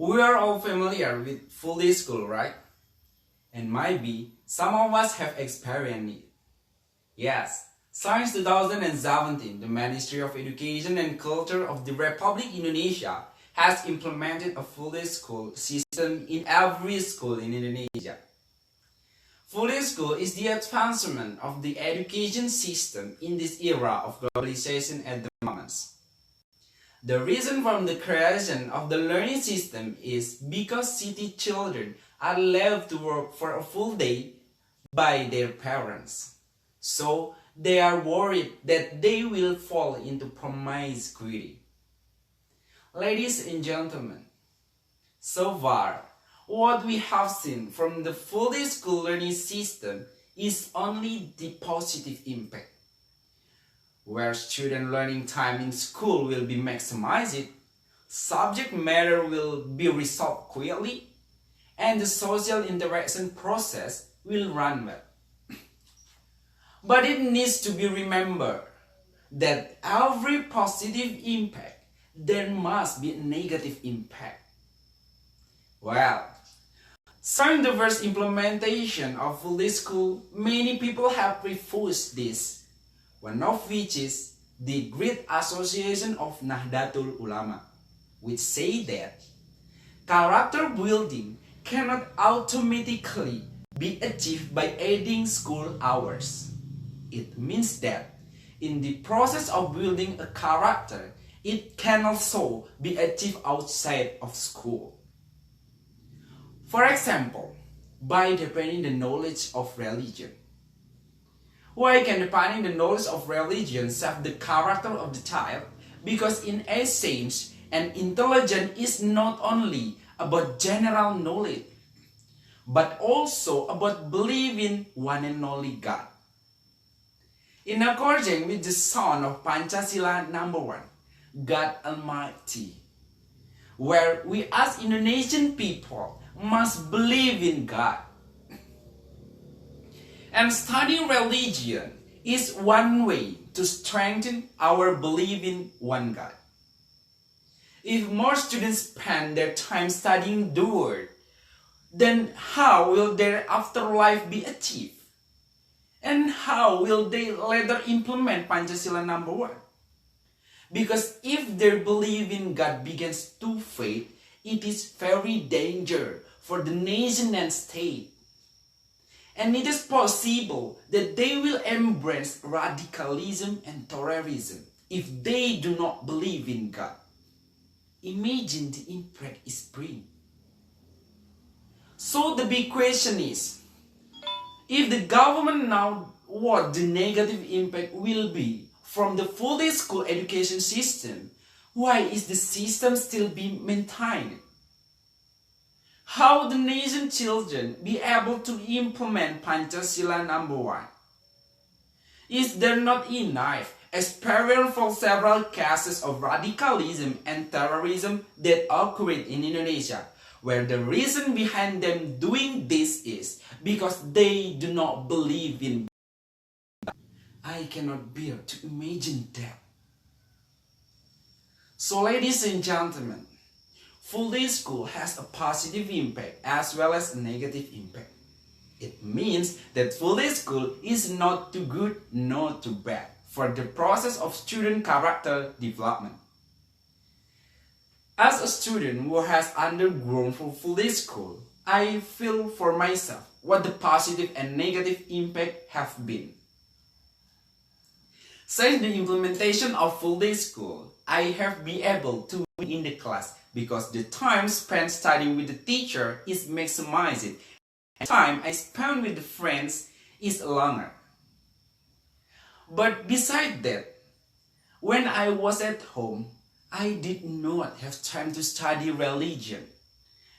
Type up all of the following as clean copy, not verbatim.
We are all familiar with full day school, right? And maybe some of us have experienced it. Yes, since 2017, the Ministry of Education and Culture of the Republic Indonesia has implemented a full day school system in every school in Indonesia. Full day school is the advancement of the education system in this era of globalization at the moment. The reason for the creation of the learning system is because city children are left to work for a full day by their parents. So they are worried that they will fall into promiscuity. Ladies and gentlemen, so far, what we have seen from the full day school learning system is only the positive impact, where student learning time in school will be maximized, subject matter will be resolved quickly, and the social interaction process will run well. But it needs to be remembered that every positive impact, there must be a negative impact. Well, since the first implementation of full day school, many people have refused this, one of which is the Great Association of Nahdlatul Ulama, which say that character building cannot automatically be achieved by adding school hours. It means that in the process of building a character, it can also be achieved outside of school. For example, by deepening the knowledge of religion. Why can deepening the knowledge of religion shape the character of the child? Because in essence, an intelligence is not only about general knowledge, but also about believing one and only God. In accordance with the sound of Pancasila number 1, God Almighty, where we as Indonesian people must believe in God. And studying religion is one way to strengthen our belief in one God. If more students spend their time studying the Word, then how will their afterlife be achieved? And how will they later implement Pancasila number 1? Because if their belief in God begins to fade, it is very dangerous for the nation and state. And it is possible that they will embrace radicalism and terrorism if they do not believe in God. Imagine the impact it brings. So the big question is, if the government now what the negative impact will be from the full day school education system, why is the system still being maintained? How the nation children be able to implement Pancasila number 1? Is there not enough experience for several cases of radicalism and terrorism that occurred in Indonesia, where the reason behind them doing this is because they do not believe in God? I cannot bear to imagine that. So ladies and gentlemen, full day school has a positive impact as well as a negative impact. It means that full day school is not too good, not too bad for the process of student character development. As a student who has undergone full day school, I feel for myself what the positive and negative impact have been. Since the implementation of full day school, I have been able to win in the class because the time spent studying with the teacher is maximized and the time I spend with the friends is longer. But besides that, when I was at home, I did not have time to study religion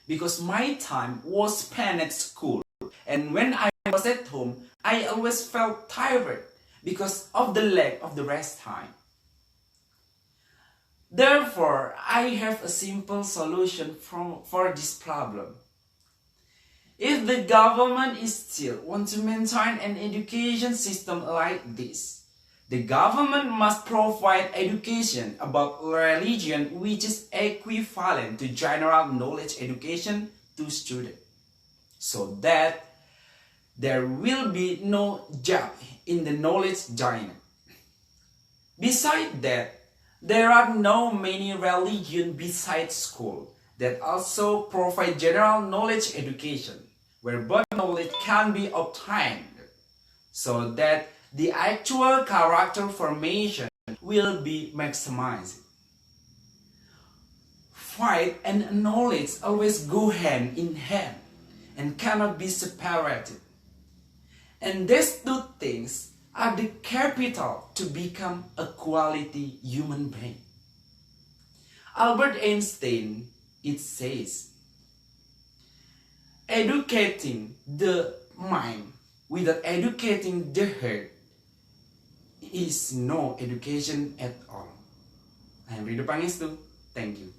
because my time was spent at school, and when I was at home, I always felt tired because of the lack of the rest time. Therefore, I have a simple solution for this problem. If the government is still want to maintain an education system like this, The government must provide education about religion which is equivalent to general knowledge education to students, so that there will be no gap in the knowledge giant. Besides that, there are no many religions besides school that also provide general knowledge education, where both knowledge can be obtained, so that the actual character formation will be maximized. Faith and knowledge always go hand in hand and cannot be separated. And these two things are the capital to become a quality human being. Albert Einstein, it says, educating the mind without educating the heart is no education at all. I am Ridho Pangestu. Thank you.